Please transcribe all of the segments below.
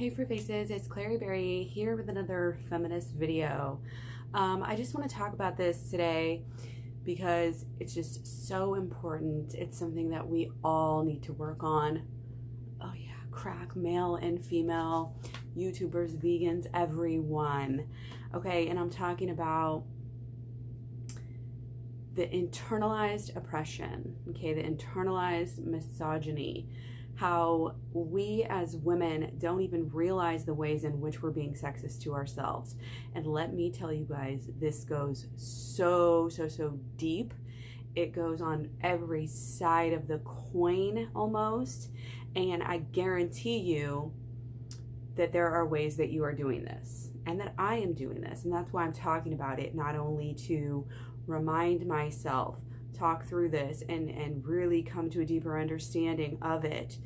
Hey Fruit Faces, it's KlaireeBerry here with another feminist video. I just want to talk about this today because it's just so important. It's something that we all need to work on. Oh yeah, crack, male and female, YouTubers, vegans, everyone. Okay, and I'm talking about the internalized oppression, okay, the internalized misogyny. How we as women don't even realize the ways in which we're being sexist to ourselves. And let me tell you guys, this goes so deep. It goes on every side of the coin almost. And I guarantee you that there are ways that you are doing this and that I am doing this. And that's why I'm talking about it, not only to remind myself, talk through this and really come to a deeper understanding of it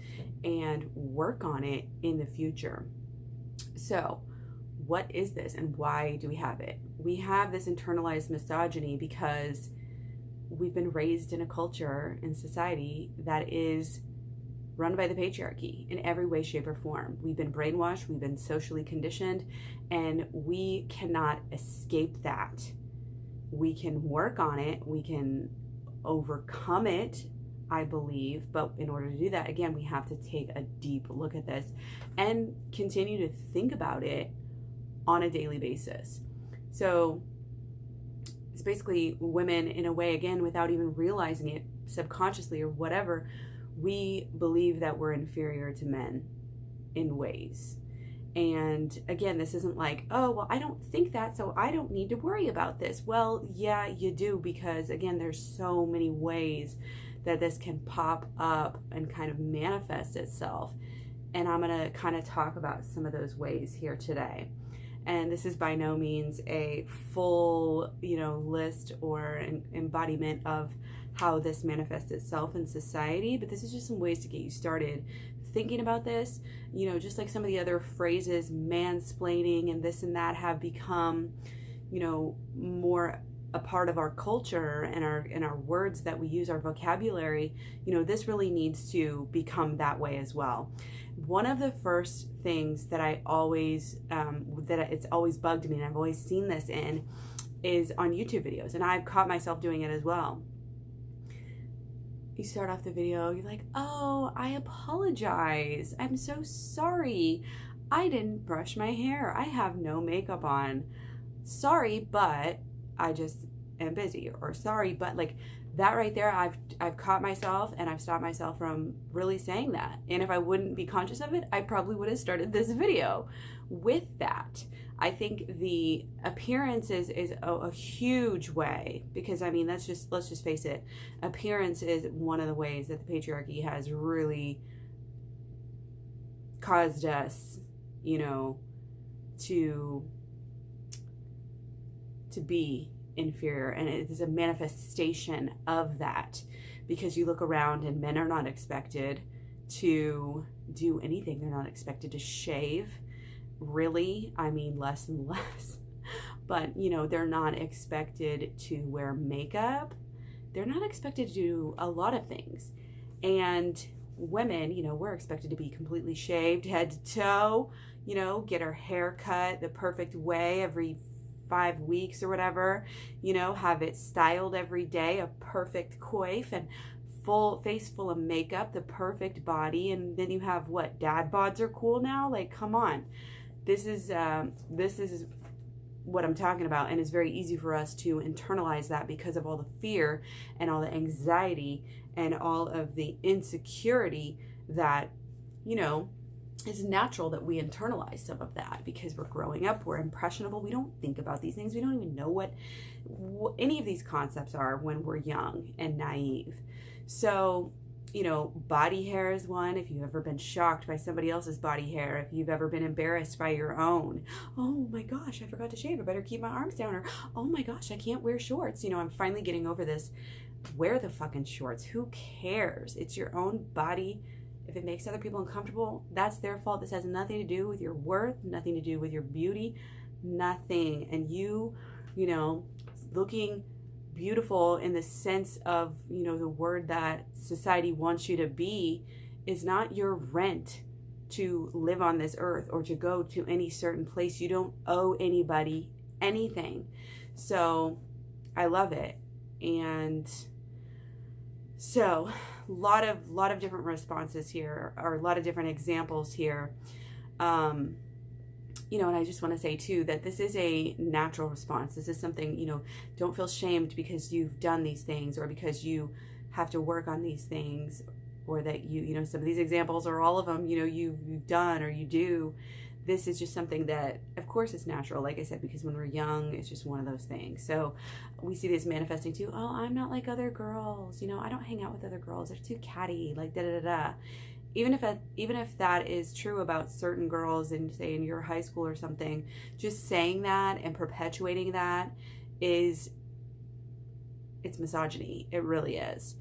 and work on it in the future. So what is this and why do we have it? We have this internalized misogyny because we've been raised in a culture in society that is run by the patriarchy in every way, shape, or form. We've been brainwashed, we've been socially conditioned, and we cannot escape that. We can work on it, we can overcome it, I believe, but in order to do that, again, we have to take a deep look at this and continue to think about it on a daily basis. So it's basically women, in a way, again, without even realizing it subconsciously or whatever, we believe that we're inferior to men in ways. And again, this isn't like, oh, well, I don't think that, so I don't need to worry about this. Well, yeah, you do, because again, there's so many ways that this can pop up and kind of manifest itself. And I'm going to kind of talk about some of those ways here today. And this is by no means a full, list or an embodiment of how this manifests itself in society, but this is just some ways to get you started thinking about this. Just like some of the other phrases, mansplaining and this and that, have become, more a part of our culture and our words that we use, our vocabulary. This really needs to become that way as well. One of the first things that I always it's always bugged me, and I've always seen this in, is on YouTube videos, and I've caught myself doing it as well. You start off the video, you're like, oh, I apologize. I'm so sorry. I didn't brush my hair. I have no makeup on. Sorry, but I just am busy. Or sorry, but like that right there, I've caught myself and I've stopped myself from really saying that. And if I wouldn't be conscious of it, I probably would have started this video with that. I think the appearance is a huge way, because let's just face it, appearance is one of the ways that the patriarchy has really caused us, to be inferior, and it is a manifestation of that, because you look around and men are not expected to do anything. They're not expected to shave. Really, less and less, but they're not expected to wear makeup. They're not expected to do a lot of things. And women, we're expected to be completely shaved head to toe, get our hair cut the perfect way every 5 weeks or whatever, have it styled every day, a perfect coif and full face full of makeup, the perfect body. And then you have what, dad bods are cool now? Like, come on. This is what I'm talking about, and it's very easy for us to internalize that because of all the fear and all the anxiety and all of the insecurity that, it's natural that we internalize some of that because we're growing up, we're impressionable, we don't think about these things, we don't even know what any of these concepts are when we're young and naive. So body hair is one. If you've ever been shocked by somebody else's body hair, if you've ever been embarrassed by your own, oh my gosh, I forgot to shave, I better keep my arms down, or oh my gosh, I can't wear shorts. I'm finally getting over this. Wear the fucking shorts. Who cares? It's your own body. If it makes other people uncomfortable, that's their fault. This has nothing to do with your worth, nothing to do with your beauty, nothing. And looking beautiful in the sense of, the word that society wants you to be, is not your rent. to live on this earth or to go to any certain place. You don't owe anybody anything. So I love it. And so a lot of different responses here, or a lot of different examples here. You know, and I just want to say too that this is a natural response. This is something, you know, don't feel shamed because you've done these things or because you have to work on these things, or that you know, some of these examples or all of them, you know, you've done or you do. This is just something that, of course, is natural, like I said, because when we're young, it's just one of those things. So we see this manifesting too. Oh, I'm not like other girls. You know, I don't hang out with other girls. They're too catty, like da-da-da-da. Even if that is true about certain girls in, say, in your high school or something, just saying that and perpetuating that it's misogyny. It really is.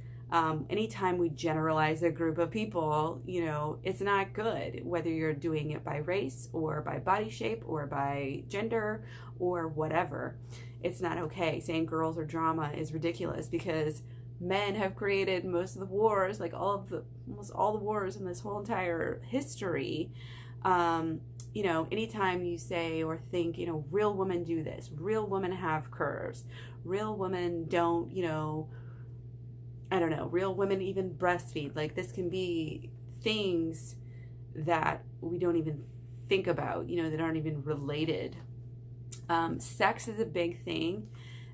Anytime we generalize a group of people, you know, it's not good, whether you're doing it by race or by body shape or by gender or whatever. It's not okay. Saying girls are drama is ridiculous, because men have created most of the wars, like almost all the wars in this whole entire history. You know, anytime you say or think, you know, real women do this, real women have curves, real women don't, you know, I don't know, real women even breastfeed. Like, this can be things that we don't even think about, you know, that aren't even related. Sex is a big thing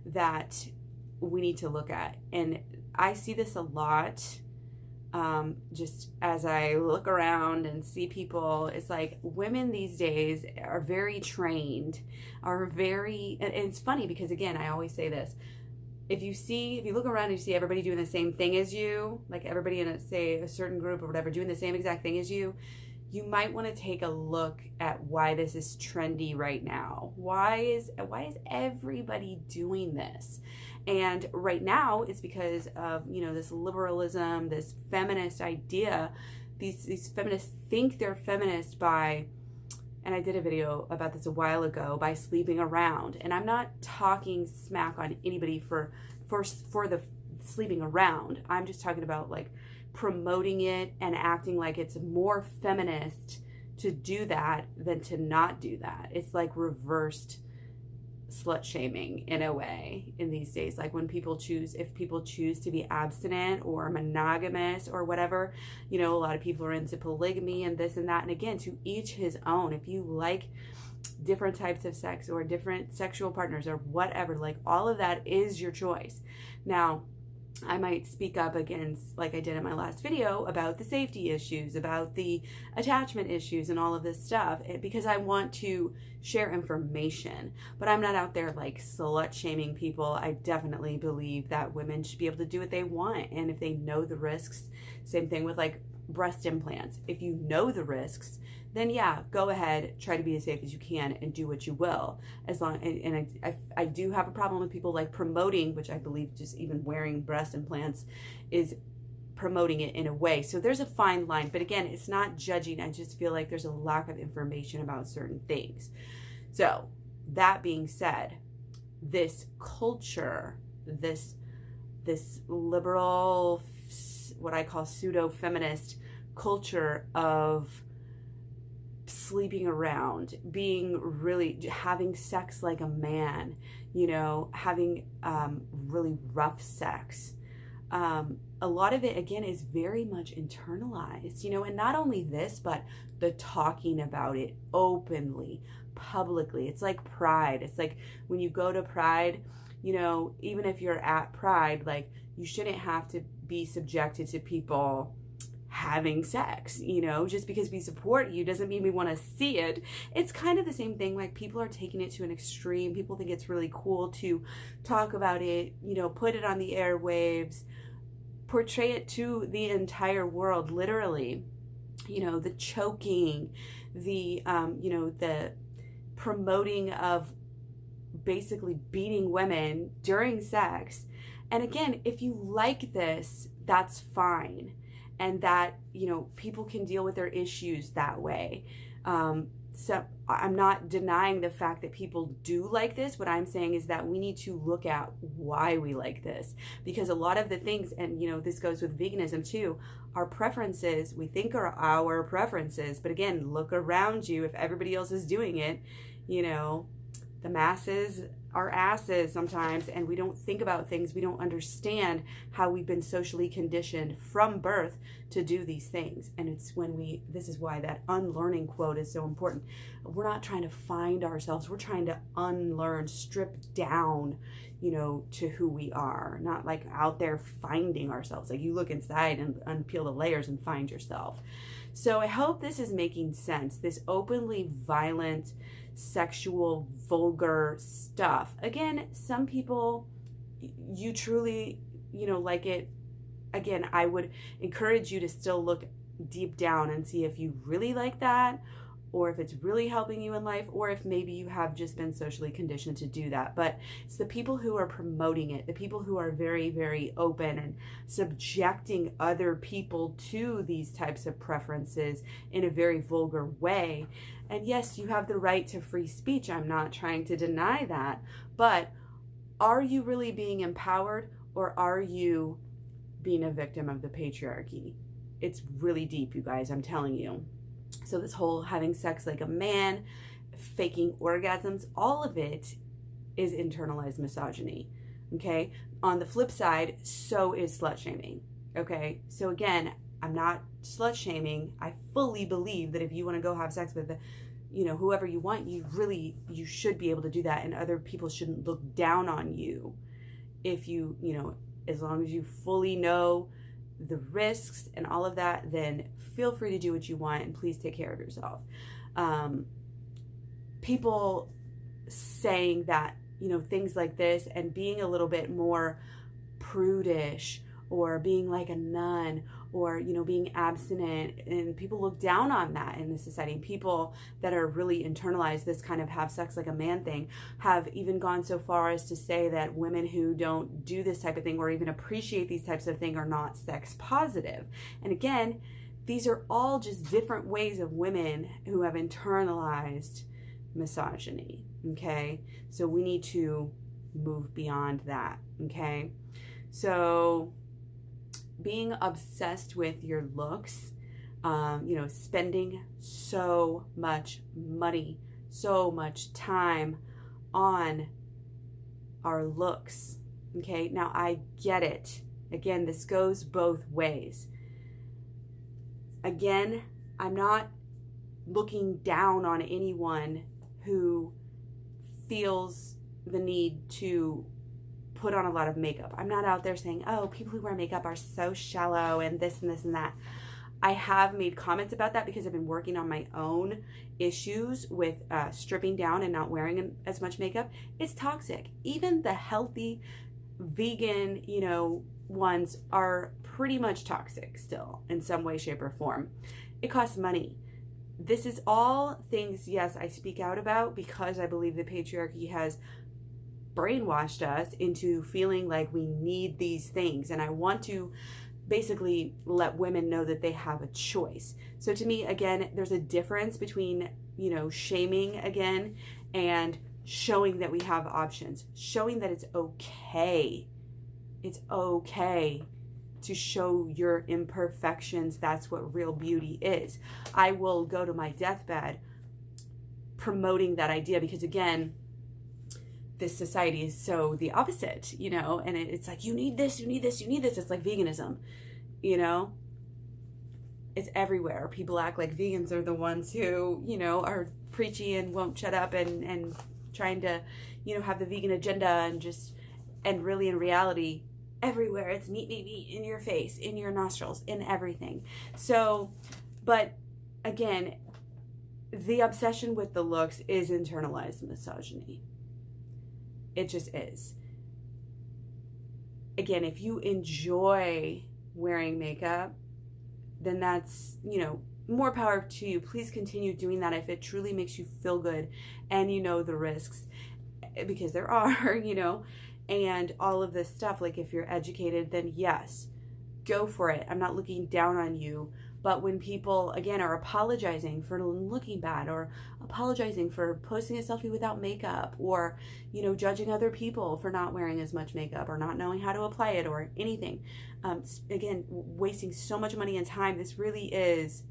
that we need to look at. And I see this a lot, just as I look around and see people. It's like women these days are very trained, and it's funny because, again, I always say this. If you look around and you see everybody doing the same thing as you, like everybody in a certain group or whatever doing the same exact thing as you, you might want to take a look at why this is trendy right now. Why is everybody doing this? And right now it's because of, you know, this liberalism, this feminist idea. These feminists think they're feminist by, and I did a video about this a while ago, by sleeping around. And I'm not talking smack on anybody for the sleeping around. I'm just talking about, like, promoting it and acting like it's more feminist to do that than to not do that. It's like reversed slut shaming in a way in these days. Like, when if people choose to be abstinent or monogamous or whatever, you know, a lot of people are into polygamy and this and that. And again, to each his own. If you like different types of sex or different sexual partners or whatever, like, all of that is your choice. Now, I might speak up against, like I did in my last video, about the safety issues, about the attachment issues and all of this stuff, because I want to share information. But I'm not out there like slut shaming people. I definitely believe that women should be able to do what they want. And if they know the risks, same thing with like breast implants. If you know the risks, then yeah, go ahead, try to be as safe as you can and do what you will. As long, and I do have a problem with people like promoting, which I believe just even wearing breast implants is promoting it in a way. So there's a fine line, but again, it's not judging. I just feel like there's a lack of information about certain things. So that being said, this culture, this liberal, what I call pseudo-feminist culture of sleeping around, being really, having sex like a man, you know, having really rough sex. A lot of it, again, is very much internalized, you know, and not only this, but the talking about it openly, publicly. It's like Pride. It's like when you go to Pride, you know, even if you're at Pride, like, you shouldn't have to be subjected to people having sex, you know. Just because we support you doesn't mean we want to see it. It's kind of the same thing. Like, people are taking it to an extreme. People think it's really cool to talk about it, you know, put it on the airwaves, portray it to the entire world, literally. You know, the choking, the you know, the promoting of basically beating women during sex. And again, if you like this, that's fine. and that, people can deal with their issues that way. So I'm not denying the fact that people do like this. What I'm saying is that we need to look at why we like this, because a lot of the things, and this goes with veganism too, our preferences, we think are our preferences, but again, look around you. If everybody else is doing it, the masses are asses sometimes, and we don't think about things. We don't understand how we've been socially conditioned from birth to do these things. And it's this is why that unlearning quote is so important. We're not trying to find ourselves. We're trying to unlearn, strip down, to who we are, not like out there finding ourselves. Like you look inside and unpeel the layers and find yourself. So I hope this is making sense. This openly violent, sexual, vulgar stuff. Again, some people, you truly, like it. Again, I would encourage you to still look deep down and see if you really like that, or if it's really helping you in life, or if maybe you have just been socially conditioned to do that. But it's the people who are promoting it, the people who are very, very open and subjecting other people to these types of preferences in a very vulgar way. And yes, you have the right to free speech. I'm not trying to deny that. But are you really being empowered, or are you being a victim of the patriarchy? It's really deep, you guys, I'm telling you. So this whole having sex like a man, faking orgasms, all of it is internalized misogyny, okay? On the flip side, so is slut shaming, okay? So again, I'm not slut shaming. I fully believe that if you want to go have sex with, whoever you want, you should be able to do that, and other people shouldn't look down on you if you, as long as you fully know the risks and all of that, then feel free to do what you want, and please take care of yourself. People saying that, things like this and being a little bit more prudish, or being like a nun, or, being abstinent, and people look down on that in the society. People that are really internalized this kind of have sex like a man thing have even gone so far as to say that women who don't do this type of thing, or even appreciate these types of things, are not sex positive. And again, these are all just different ways of women who have internalized misogyny, okay? So we need to move beyond that, okay? So being obsessed with your looks, spending so much money, so much time on our looks, okay? Now, I get it. Again, this goes both ways. Again, I'm not looking down on anyone who feels the need to put on a lot of makeup. I'm not out there saying, oh, people who wear makeup are so shallow and this and this and that. I have made comments about that because I've been working on my own issues with stripping down and not wearing as much makeup. It's toxic. Even the healthy vegan, ones are pretty much toxic still in some way, shape, or form. It costs money. This is all things, yes, I speak out about because I believe the patriarchy has brainwashed us into feeling like we need these things. And I want to basically let women know that they have a choice. So to me, again, there's a difference between, shaming again and showing that we have options, showing that it's okay. It's okay to show your imperfections. That's what real beauty is. I will go to my deathbed promoting that idea because, again, this society is so the opposite, and it's like, you need this, you need this, you need this. It's like veganism, it's everywhere. People act like vegans are the ones who, are preachy and won't shut up and trying to, have the vegan agenda and really in reality, everywhere it's meat, meat, meat in your face, in your nostrils, in everything. So, but again, the obsession with the looks is internalized misogyny. It just is. Again, if you enjoy wearing makeup, then that's, more power to you. Please continue doing that if it truly makes you feel good and the risks, because there are, and all of this stuff. Like if you're educated, then yes, go for it. I'm not looking down on you. But when people, again, are apologizing for looking bad, or apologizing for posting a selfie without makeup, or, judging other people for not wearing as much makeup or not knowing how to apply it or anything, again, wasting so much money and time, this really is,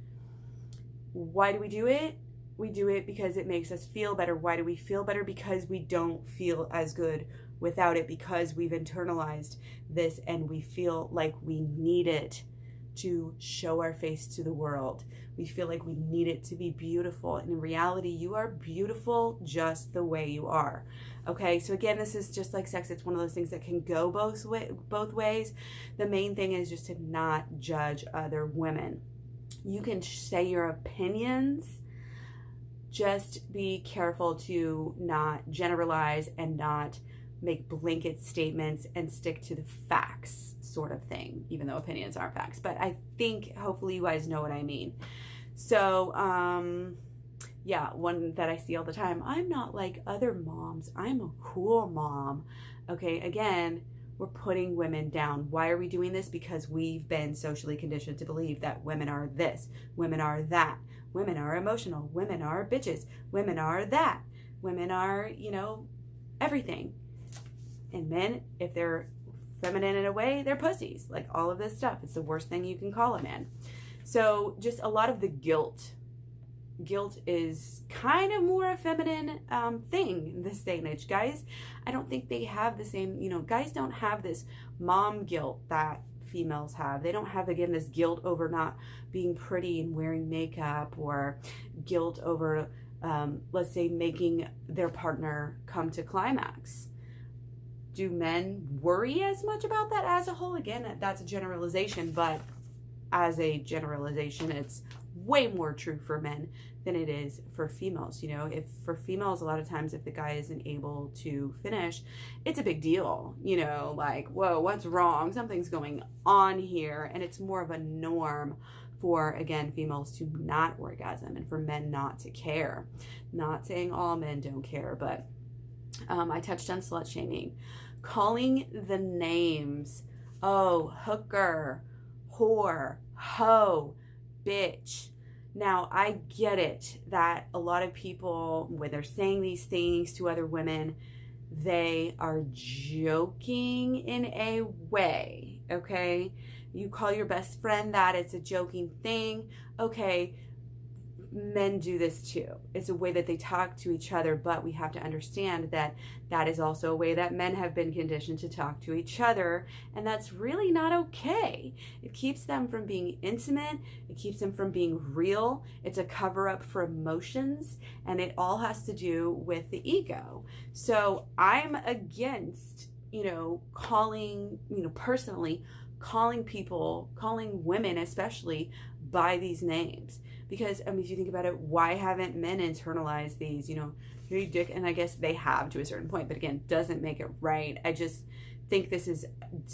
why do we do it? We do it because it makes us feel better. Why do we feel better? Because we don't feel as good without it, because we've internalized this and we feel like we need it to show our face to the world. We feel like we need it to be beautiful. And in reality, you are beautiful just the way you are. Okay, so again, this is just like sex. It's one of those things that can go both ways. The main thing is just to not judge other women. You can say your opinions. Just be careful to not generalize and not make blanket statements and stick to the facts sort of thing, even though opinions aren't facts. But I think hopefully you guys know what I mean. So, yeah, one that I see all the time, I'm not like other moms. I'm a cool mom. Okay, again, we're putting women down. Why are we doing this? Because we've been socially conditioned to believe that women are this, women are that, women are emotional, women are bitches, women are that, women are, everything. And men, if they're feminine in a way, they're pussies. Like all of this stuff. It's the worst thing you can call a man. So just a lot of the guilt. Guilt is kind of more a feminine thing in this day and age. Guys, I don't think they have the same, guys don't have this mom guilt that females have. They don't have, again, this guilt over not being pretty and wearing makeup, or guilt over, let's say, making their partner come to climax. Do men worry as much about that as a whole? Again, that's a generalization, but as a generalization, it's way more true for men than it is for females. If for females, a lot of times if the guy isn't able to finish, it's a big deal. Like, whoa, what's wrong? Something's going on here. And it's more of a norm for, again, females to not orgasm and for men not to care. Not saying all men don't care, but I touched on slut shaming. Calling the names. Oh, hooker, whore, hoe, bitch. Now, I get it that a lot of people, when they're saying these things to other women, they are joking in a way, okay? You call your best friend that, it's a joking thing. Okay, men do this too. It's a way that they talk to each other, but we have to understand that that is also a way that men have been conditioned to talk to each other, and that's really not okay. It keeps them from being intimate. It keeps them from being real. It's a cover-up for emotions, and it all has to do with the ego. So I'm against, calling, personally, calling people, calling women especially, by these names. Because, if you think about it, why haven't men internalized these, you're a dick, and I guess they have to a certain point, but again, doesn't make it right. I just think this is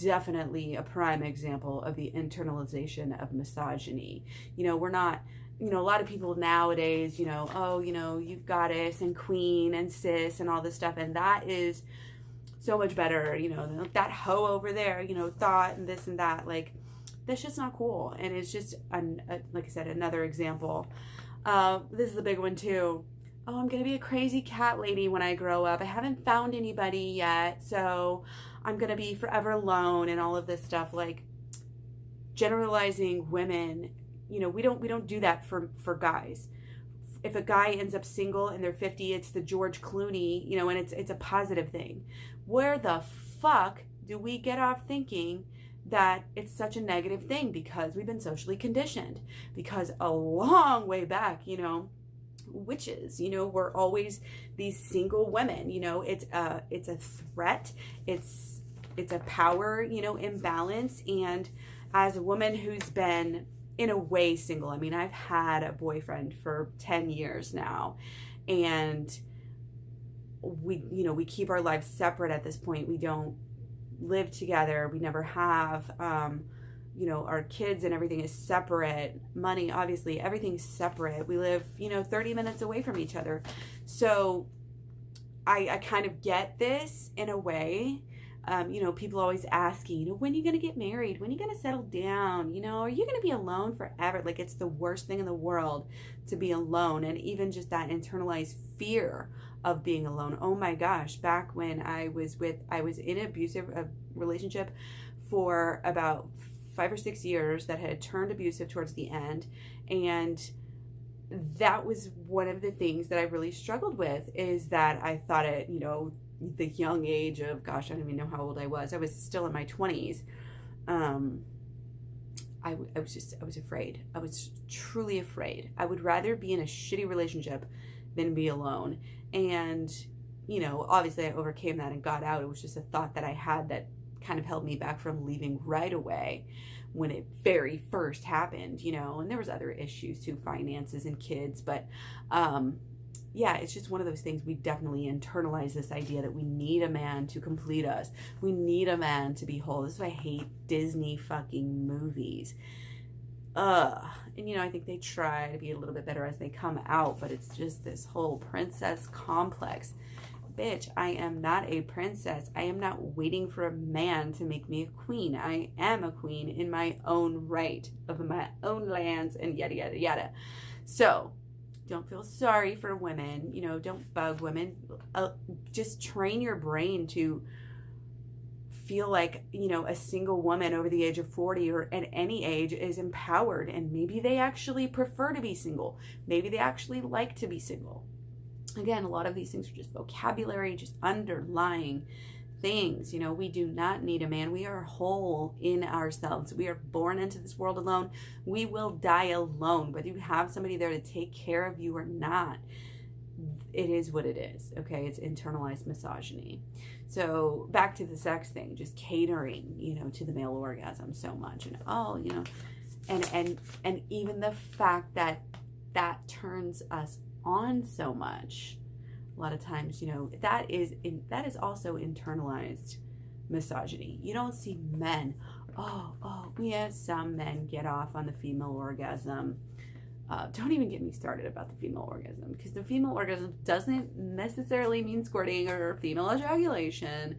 definitely a prime example of the internalization of misogyny. We're not, a lot of people nowadays, you've goddess and queen and sis and all this stuff, and that is so much better, that hoe over there, thought and this and that, like, that's just not cool. And it's just, like I said, another example. This is a big one too. Oh, I'm going to be a crazy cat lady when I grow up. I haven't found anybody yet, so I'm going to be forever alone and all of this stuff. Like, generalizing women, we don't do that for guys. If a guy ends up single and they're 50, it's the George Clooney, and it's a positive thing. Where the fuck do we get off thinking that it's such a negative thing? Because we've been socially conditioned. Because a long way back, witches, were always these single women. It's a threat. It's a power, imbalance. And as a woman who's been in a way single, I've had a boyfriend for 10 years now, and we keep our lives separate at this point. We don't live together. We never have, our kids and everything is separate. Money, obviously, everything's separate. We live, 30 minutes away from each other. So I kind of get this in a way. People always asking, when are you going to get married? When are you going to settle down? Are you going to be alone forever? Like, it's the worst thing in the world to be alone. And even just that internalized fear of being alone. Oh my gosh. Back when I was in an abusive relationship for about 5 or 6 years that had turned abusive towards the end. And that was one of the things that I really struggled with, is that I thought at, the young age of, gosh, I don't even know how old I was. I was still in my 20s. I was afraid. I was truly afraid. I would rather be in a shitty relationship than be alone. And, obviously I overcame that and got out. It was just a thought that I had that kind of held me back from leaving right away when it very first happened, and there was other issues too, finances and kids. But, yeah, it's just one of those things. We definitely internalize this idea that we need a man to complete us. We need a man to be whole. This is why I hate Disney fucking movies. And, I think they try to be a little bit better as they come out, but it's just this whole princess complex. Bitch, I am not a princess. I am not waiting for a man to make me a queen. I am a queen in my own right, of my own lands, and yada, yada, yada. So, don't feel sorry for women, don't bug women. Just train your brain to feel like, a single woman over the age of 40 or at any age is empowered, and maybe they actually prefer to be single. Maybe they actually like to be single. Again, a lot of these things are just vocabulary, just underlying things. We do not need a man. We are whole in ourselves. We are born into this world alone. We will die alone, whether you have somebody there to take care of you or not. It is what it is. Okay, it's internalized misogyny. So back to the sex thing, just catering, to the male orgasm so much, and even the fact that turns us on so much. A lot of times, that is also internalized misogyny. You don't see men, we have some men get off on the female orgasm. Don't even get me started about the female orgasm, because the female orgasm doesn't necessarily mean squirting or female ejaculation,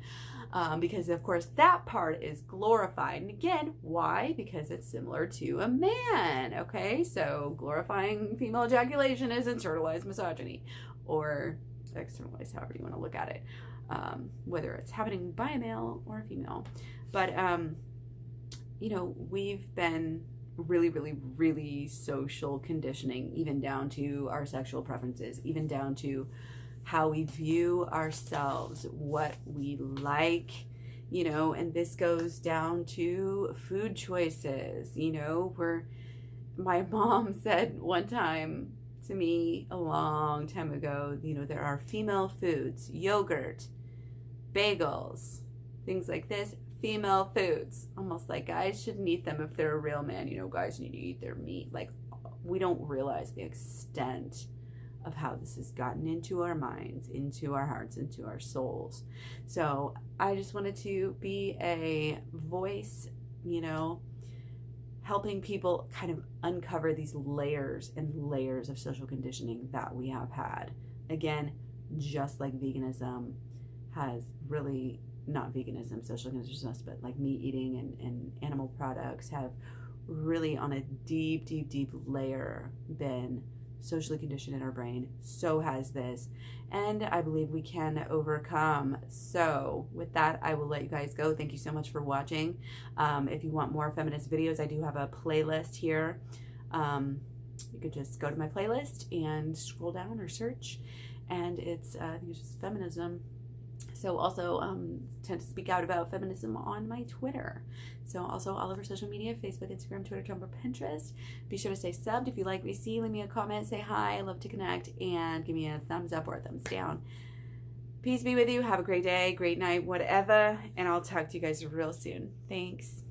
because of course that part is glorified. And again, why? Because it's similar to a man. Okay, so glorifying female ejaculation is internalized misogyny, or externalized, however you want to look at it, whether it's happening by a male or a female. But we've been really, really, really social conditioning, even down to our sexual preferences, even down to how we view ourselves, what we like, and this goes down to food choices. Where my mom said one time to me a long time ago, there are female foods, yogurt, bagels, things like this, female foods. Almost like guys shouldn't eat them if they're a real man. Guys need to eat their meat. Like, we don't realize the extent of how this has gotten into our minds, into our hearts, into our souls. So I just wanted to be a voice, helping people kind of uncover these layers and layers of social conditioning that we have had. Again, just like veganism has really, not veganism, social conditioning, but like meat eating and animal products have really on a deep, deep, deep layer been socially conditioned in our brain. So has this. And I believe we can overcome. So with that, I will let you guys go. Thank you so much for watching. If you want more feminist videos, I do have a playlist here. You could just go to my playlist and scroll down or search. And it's, I think it's just feminism. So also tend to speak out about feminism on my Twitter. So also all over social media, Facebook, Instagram, Twitter, Tumblr, Pinterest. Be sure to stay subbed. If you like what you see, leave me a comment, say hi. I love to connect, and give me a thumbs up or a thumbs down. Peace be with you. Have a great day, great night, whatever. And I'll talk to you guys real soon. Thanks.